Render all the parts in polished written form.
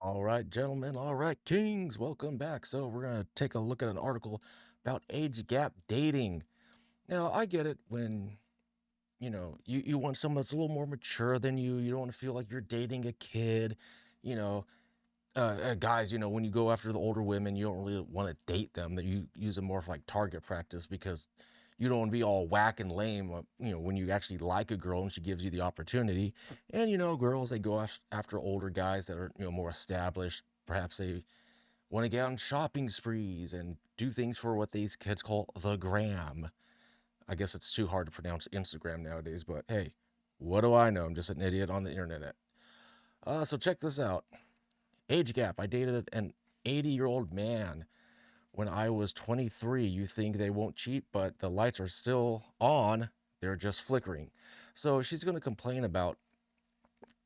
All right, gentlemen. All right, kings. Welcome back. So we're gonna take a look at an article about age gap dating. Now, I get it when you want someone that's a little more mature than you. You don't want to feel like you're dating a kid. You know, guys. When you go after the older women, you don't really want to date them. That you use them more for like target practice because you don't want to be all whack and lame. When you actually like a girl and she gives you the opportunity. And girls they go after older guys that are more established. Perhaps they want to get on shopping sprees and do things for what these kids call the gram. I guess it's too hard to pronounce Instagram nowadays, but hey, what do I know? I'm just an idiot on the internet. So check this out. Age gap. I dated an 80-year-old man when I was 23. You think they won't cheat, but the lights are still on. They're just flickering. So she's going to complain about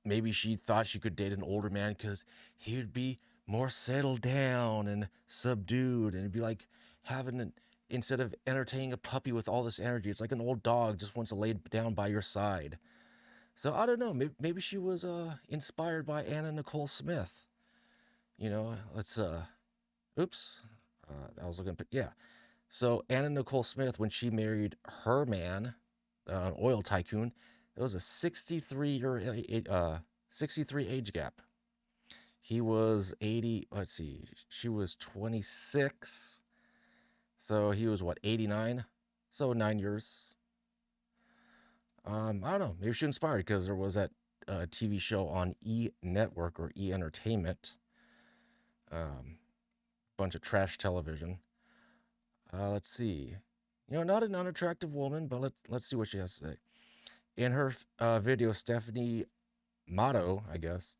maybe she thought she could date an older man because he would be more settled down and subdued, and it'd be like having instead of entertaining a puppy with all this energy, it's like an old dog just wants to lay down by your side. So I don't know. Maybe she was inspired by Anna Nicole Smith. Let's oops, I was looking, yeah. So Anna Nicole Smith, when she married her man, an oil tycoon, it was a 63 age gap. He was 80. Let's see, she was 26, so he was what 89, so 9 years. I don't know. Maybe she inspired because there was that TV show on E Network or E Entertainment, um, bunch of trash television. Let's see. Not an unattractive woman, but let's see what she has to say. In her video, Stephanie Motto, I guess,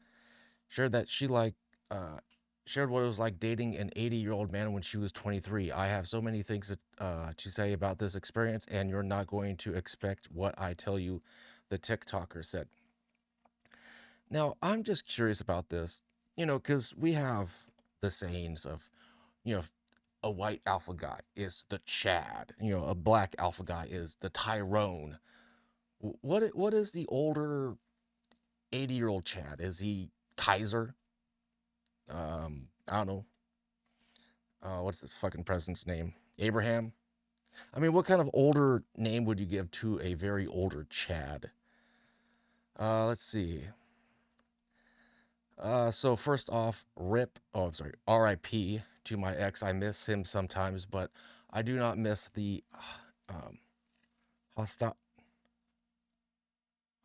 shared that she uh, shared what it was like dating an 80-year-old man when she was 23. I have so many things to say about this experience, and you're not going to expect what I tell you, the TikToker said. Now, I'm just curious about this, because we have the sayings of, you know, a white alpha guy is the Chad, a black alpha guy is the Tyrone. What is the older 80-year-old Chad? Is he Kaiser? I don't know. What's this fucking president's name? Abraham? I mean, what kind of older name would you give to a very older Chad? Let's see. So first off, rip. Oh, I'm sorry. R.I.P. to my ex. I miss him sometimes, but I do not miss the um, hosti-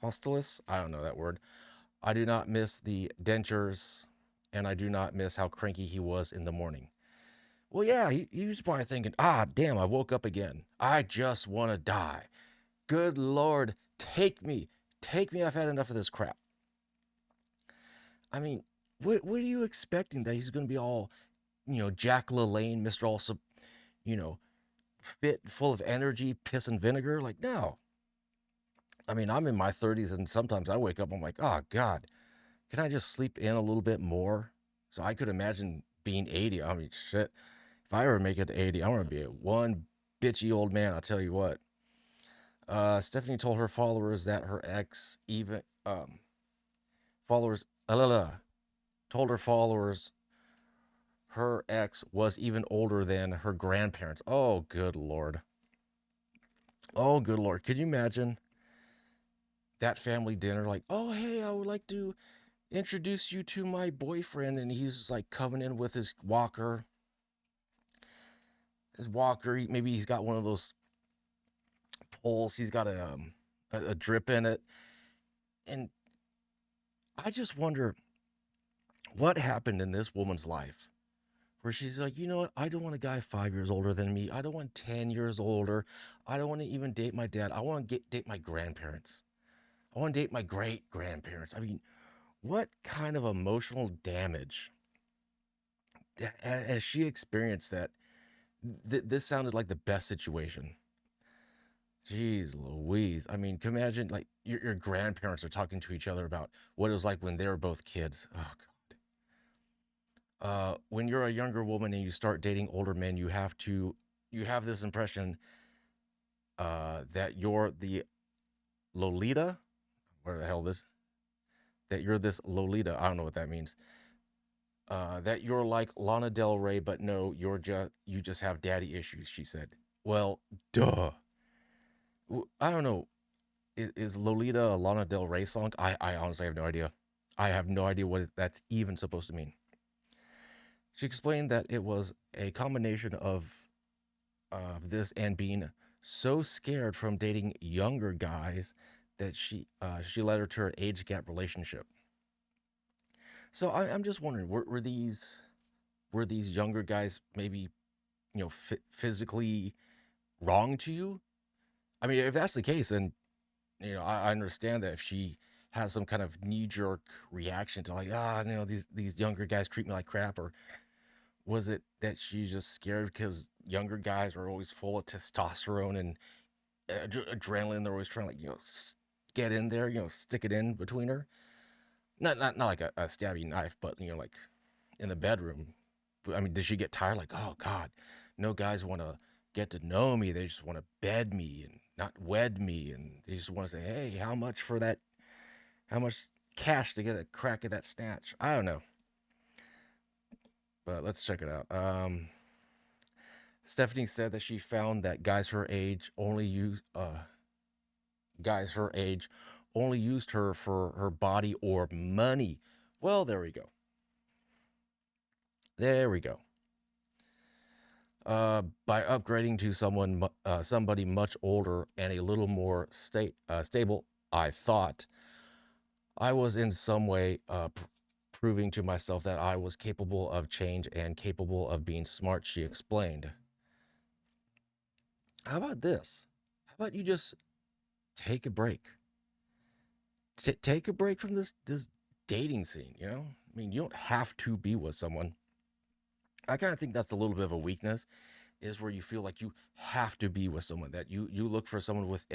hostilis. I don't know that word. I do not miss the dentures, and I do not miss how cranky he was in the morning. Well, yeah, he was probably thinking, damn, I woke up again. I just want to die. Good Lord, take me. Take me. I've had enough of this crap. I mean, what are you expecting? That he's going to be all, Jack LaLanne, Mr. Also, you know, fit, full of energy, piss and vinegar? Like, no. I mean, I'm in my 30s, and sometimes I wake up, I'm like, oh, God, can I just sleep in a little bit more? So I could imagine being 80. I mean, shit. If I ever make it to 80, I want to be a one bitchy old man. I'll tell you what. Stephanie told her followers that her ex even followers told her followers her ex was even older than her grandparents. Oh, good lord. Oh, good lord. Could you imagine that family dinner? Like, oh, hey, I would like to introduce you to my boyfriend, and he's like coming in with his walker. Maybe he's got one of those poles. He's got a drip in it, and I just wonder what happened in this woman's life where she's like, you know what? I don't want a guy 5 years older than me. I don't want 10 years older. I don't want to even date my dad. I want to date my grandparents. I want to date my great grandparents. I mean, what kind of emotional damage has she experienced that this sounded like the best situation? Jeez Louise. I mean, can you imagine like your grandparents are talking to each other about what it was like when they were both kids. Oh, God. When you're a younger woman and you start dating older men, you have this impression that you're the Lolita, where the hell this, that you're this Lolita. I don't know what that means. That you're like Lana Del Rey, but no, you just have daddy issues. She said. Well, duh. I don't know. Is Lolita a Lana Del Rey song? I honestly have no idea. I have no idea what that's even supposed to mean. She explained that it was a combination of this and being so scared from dating younger guys that she led her to her age gap relationship. So I'm just wondering, were these younger guys maybe physically wrong to you? I mean, if that's the case, then I understand that if she has some kind of knee jerk reaction to like these younger guys treat me like crap, or was it that she's just scared because younger guys are always full of testosterone and adrenaline? They're always trying to like get in there, stick it in between her. Not like a stabby knife, but like in the bedroom. I mean, did she get tired? Like, oh God, no guys want to get to know me. They just want to bed me and not wed me, and they just want to say, hey, how much for that? How much cash to get a crack at that snatch? I don't know, but let's check it out. Stephanie said that she found that guys her age only used her for her body or money. Well, there we go. There we go. By upgrading to somebody much older and a little more stable, I thought I was in some way proving to myself that I was capable of change and capable of being smart. She explained. How about this? How about you just take a break? Take a break from this dating scene. I mean, you don't have to be with someone. I kind of think that's a little bit of a weakness, is where you feel like you have to be with someone, that you look for someone with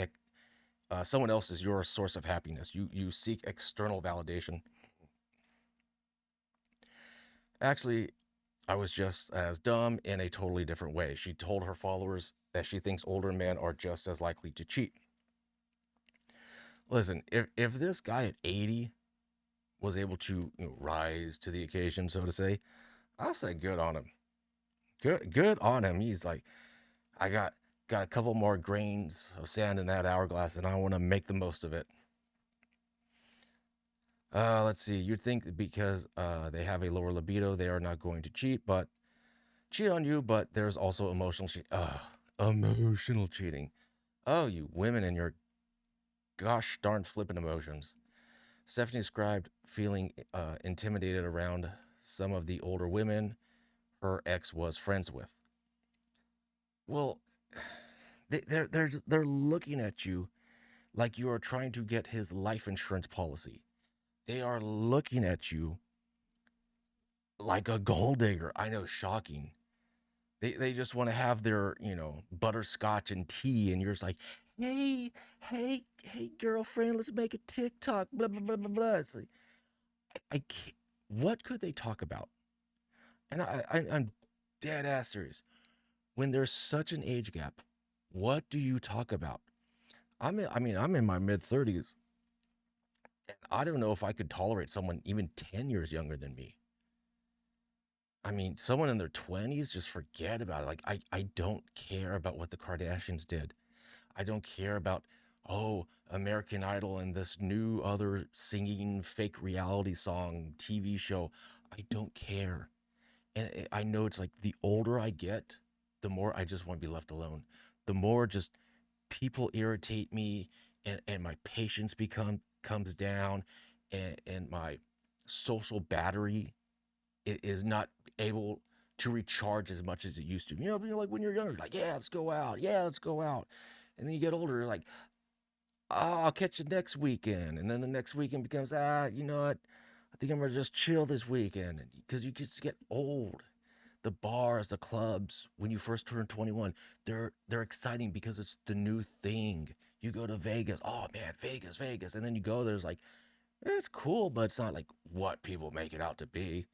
someone else is your source of happiness. You seek external validation. Actually, I was just as dumb in a totally different way. She told her followers that she thinks older men are just as likely to cheat. Listen, if this guy at 80 was able to rise to the occasion, so to say, I'll say good on him. Good on him. He's like, I got a couple more grains of sand in that hourglass, and I want to make the most of it. Let's see. You'd think because they have a lower libido, they are not going to cheat on you. But there's also emotional cheating. Oh, you women and your gosh darn flippin' emotions. Stephanie described feeling intimidated around some of the older women her ex was friends with. Well, they're looking at you like you are trying to get his life insurance policy. They are looking at you like a gold digger. I know, shocking. They just want to have their, butterscotch and tea, and you're just like, hey, girlfriend, let's make a TikTok, blah, blah, blah, blah, blah. It's like, I can't, what could they talk about? And I'm dead ass serious. When there's such an age gap, what do you talk about? I'm in my mid 30s. I don't know if I could tolerate someone even 10 years younger than me. I mean, someone in their 20s, just forget about it. Like, I don't care about what the Kardashians did. I don't care about, oh, American Idol and this new other singing fake reality song TV show. I don't care. And I know it's like the older I get, the more I just want to be left alone. The more just people irritate me, and my patience comes down, and my social battery is not able to recharge as much as it used to. Like when you're younger, like, yeah, let's go out. Yeah, let's go out. And then you get older, you're like, oh, I'll catch you next weekend. And then the next weekend becomes, you know what? I think I'm going to just chill this weekend. Because you just get old. The bars, the clubs, when you first turn 21, they're exciting because it's the new thing. You go to Vegas. Oh, man, Vegas, Vegas. And then you go, there's like, it's cool, but it's not like what people make it out to be.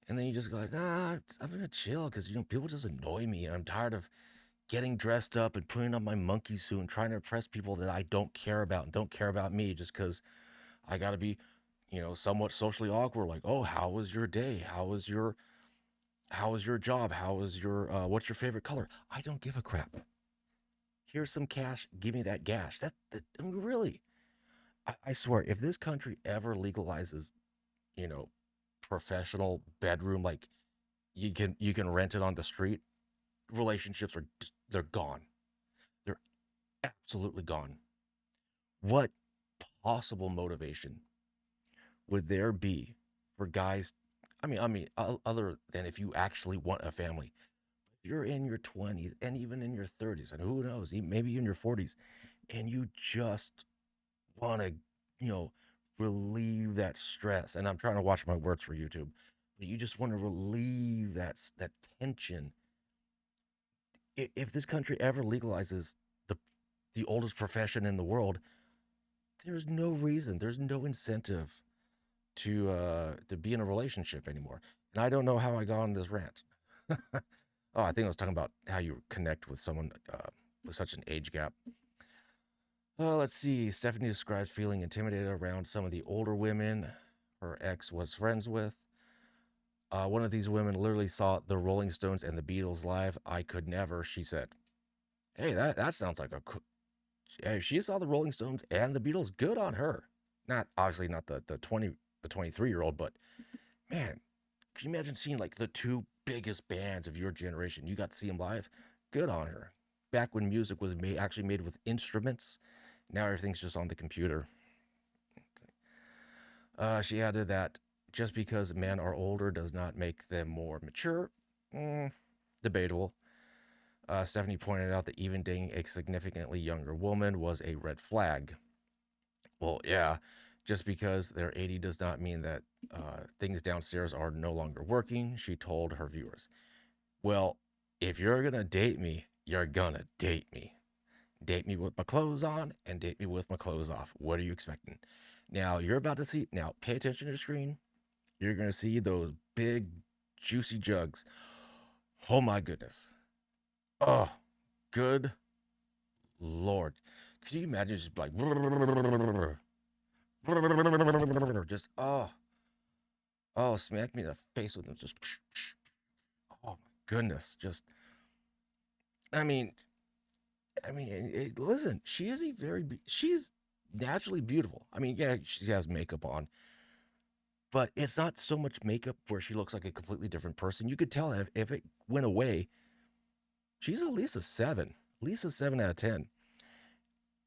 And then you just go like, I'm gonna chill because people just annoy me, and I'm tired of getting dressed up and putting on my monkey suit and trying to impress people that I don't care about and don't care about me just because I gotta be somewhat socially awkward, like, oh, how was your day? How was your job? How was your what's your favorite color? I don't give a crap. Here's some cash. Give me that gash. I mean, really. I swear, if this country ever legalizes, you know, professional bedroom, like you can rent it on the street, relationships they're gone. They're absolutely gone. What possible motivation would there be for guys? Other than if you actually want a family, if you're in your 20s and even in your 30s, and who knows, maybe in your 40s, and you just want to, you know, relieve that stress. And I'm trying to watch my words for YouTube, but you just want to relieve that tension. If this country ever legalizes the the oldest profession in the world, there's no reason, there's no incentive to be in a relationship anymore. And I don't know how I got on this rant. Oh, I think I was talking about how you connect with someone with such an age gap. Let's see. Stephanie described feeling intimidated around some of the older women her ex was friends with. One of these women literally saw the Rolling Stones and the Beatles live. I could never, she said. Hey, that sounds like hey, she saw the Rolling Stones and the Beatles. Good on her. Not obviously not the 23-year-old, but man, can you imagine seeing like the two biggest bands of your generation? You got to see them live. Good on her. Back when music was actually made with instruments, now everything's just on the computer. She added that just because men are older does not make them more mature. Debatable. Stephanie pointed out that even dating a significantly younger woman was a red flag. Well, yeah, just because they're 80 does not mean that things downstairs are no longer working, she told her viewers. Well, if you're going to date me, you're going to date me. Date me with my clothes on and date me with my clothes off. What are you expecting? Now, you're about to see, now pay attention to the screen. You're going to see those big, juicy jugs. Oh my goodness. Oh, good Lord. Could you imagine just like, just, smack me in the face with them. Just, oh my goodness. Just, I mean, listen, she's naturally beautiful. I mean, yeah, she has makeup on, but it's not so much makeup where she looks like a completely different person. You could tell if it went away, she's at least at least a 7 out of 10.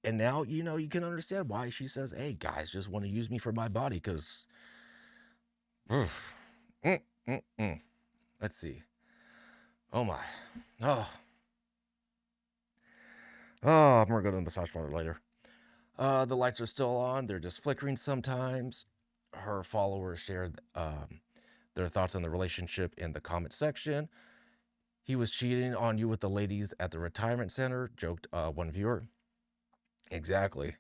And now, you can understand why she says, hey, guys just want to use me for my body because, mm, mm, mm. Let's see. Oh my. Oh, I'm going to go to the massage parlor later. The lights are still on. They're just flickering sometimes. Her followers shared their thoughts on the relationship in the comment section. He was cheating on you with the ladies at the retirement center, joked one viewer. Exactly.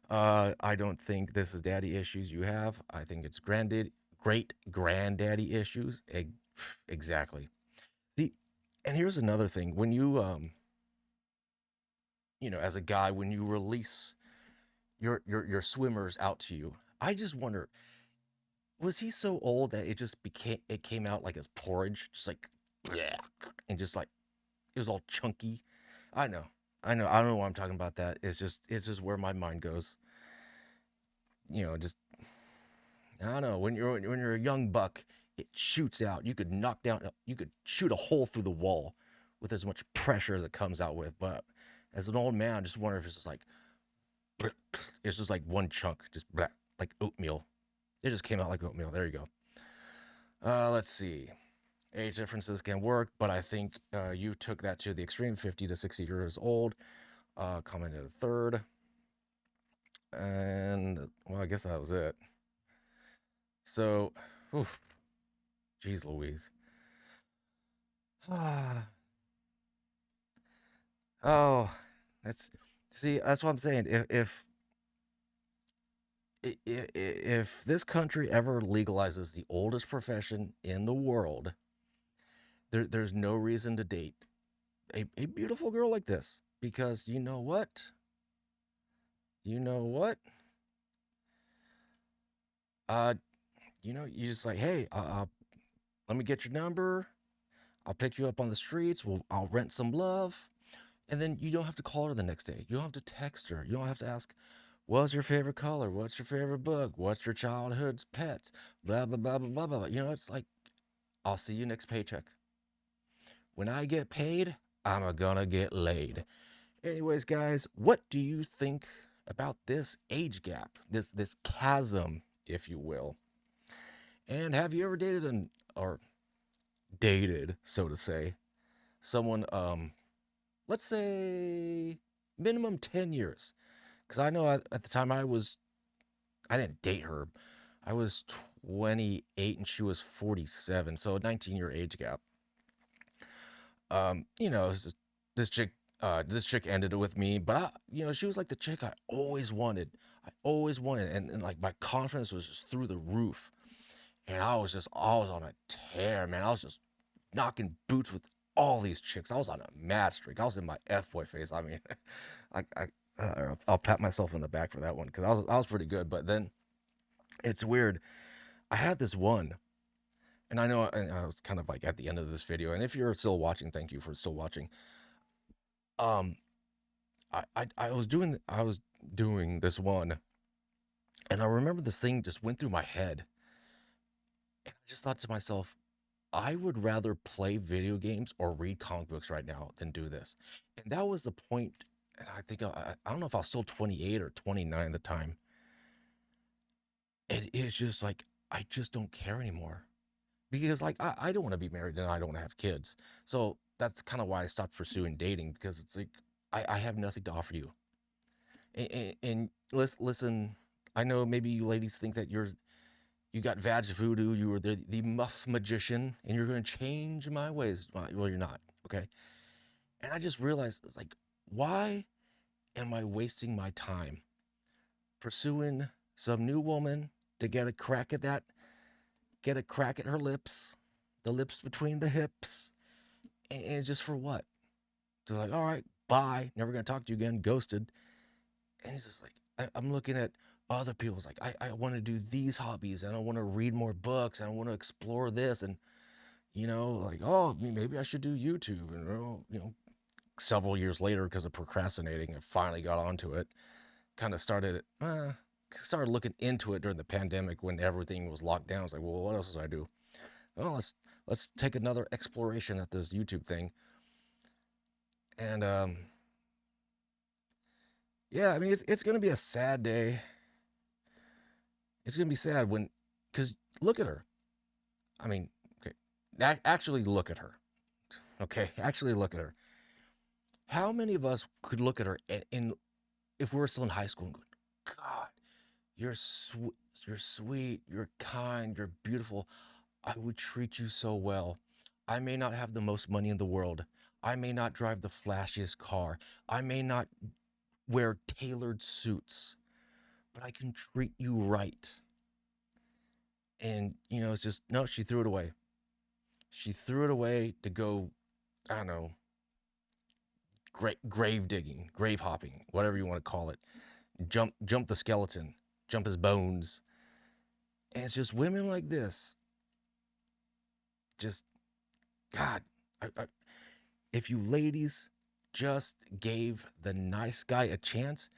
I don't think this is daddy issues you have. I think it's great granddaddy issues. Exactly. See, and here's another thing. When as a guy, when you release your swimmers out to you, I just wonder, was he so old that it came out like as porridge, just like yeah, and just like it was all chunky. I know, I don't know why I'm talking about that. It's just where my mind goes. Just I don't know. When you're a young buck, it shoots out. You could shoot a hole through the wall with as much pressure as it comes out with. But as an old man, I just wonder if it's just like it's just like one chunk, just like oatmeal. It just came out like oatmeal. There you go. Let's see. Age differences can work, but I think you took that to the extreme. 50 to 60 years old. Commented a third. And, well, I guess that was it. So, whew, geez Louise. Oh, that's what I'm saying. If this country ever legalizes the oldest profession in the world, there's no reason to date a beautiful girl like this because you know what? You know what? Uh, you just like, hey, let me get your number. I'll pick you up on the streets. I'll rent some love. And then you don't have to call her the next day. You don't have to text her. You don't have to ask, what's your favorite color? What's your favorite book? What's your childhood's pet? Blah, blah, blah, blah, blah, blah. It's like, I'll see you next paycheck. When I get paid, I'm gonna get laid. Anyways, guys, what do you think about this age gap, this chasm, if you will? And have you ever or dated, so to say, someone, let's say minimum 10 years? Because I know at the time I didn't date her. I was 28 and she was 47, so a 19-year age gap. This chick, this chick ended it with me, but she was like the chick I always wanted. I always wanted, and like my confidence was just through the roof, and I was on a tear, man. I was just knocking boots with all these chicks. I was on a mad streak. I was in my f boy phase. I mean, I'll pat myself on the back for that one because I was pretty good. But then it's weird. I had this one, and I was kind of like at the end of this video. And if you're still watching, thank you for still watching. Um, I was doing this one, and I remember this thing just went through my head, and I just thought to myself, I would rather play video games or read comic books right now than do this. And that was the point. And I think I don't know if I was still 28 or 29 at the time. And it's just like I just don't care anymore because like I don't want to be married and I don't want to have kids. So that's kind of why I stopped pursuing dating because it's like I have nothing to offer you. And listen, I know maybe you ladies think that you got vag voodoo, you were the muff magician, and you're going to change my ways. Well, you're not, okay? And I just realized, it's like, why am I wasting my time pursuing some new woman to get a crack at her lips, the lips between the hips, and just for what? So like, all right, bye, never going to talk to you again, ghosted. And it's just like, I'm looking at other people's like, I want to do these hobbies and I want to read more books and I want to explore this and like, oh, maybe I should do YouTube. And several years later, because of procrastinating, I finally got onto it. Kind of started looking into it during the pandemic when everything was locked down. I was like, well, what else does I do? Well, let's take another exploration at this YouTube thing. And yeah, I mean it's gonna be a sad day. It's gonna be sad because look at her. I mean, okay, actually look at her. Okay, actually look at her. How many of us could look at her and if we were still in high school and go, God, you're sweet, you're kind, you're beautiful. I would treat you so well. I may not have the most money in the world. I may not drive the flashiest car. I may not wear tailored suits, but I can treat you right. And, it's just, no, she threw it away. She threw it away to go, I don't know, grave digging, grave hopping, whatever you want to call it. Jump the skeleton, jump his bones. And it's just women like this. Just, God, if you ladies just gave the nice guy a chance,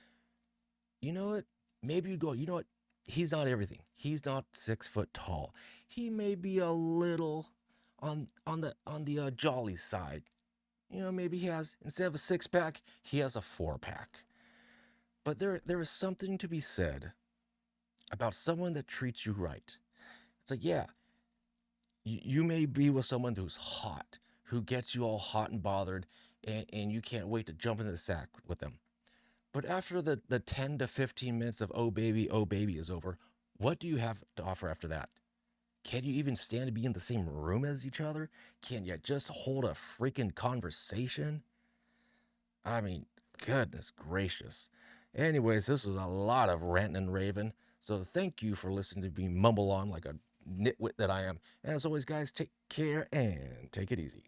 you know what? Maybe you go, you know what? He's not everything. He's not 6 foot tall. He may be a little on the jolly side. Maybe he has instead of a 6 pack, he has a 4 pack. But there is something to be said about someone that treats you right. It's like, yeah, you may be with someone who's hot, who gets you all hot and bothered, and you can't wait to jump into the sack with them. But after the 10 to 15 minutes of oh baby is over, what do you have to offer after that? Can you even stand to be in the same room as each other? Can you just hold a freaking conversation? I mean, goodness gracious. Anyways, this was a lot of ranting and raving. So thank you for listening to me mumble on like a nitwit that I am. As always, guys, take care and take it easy.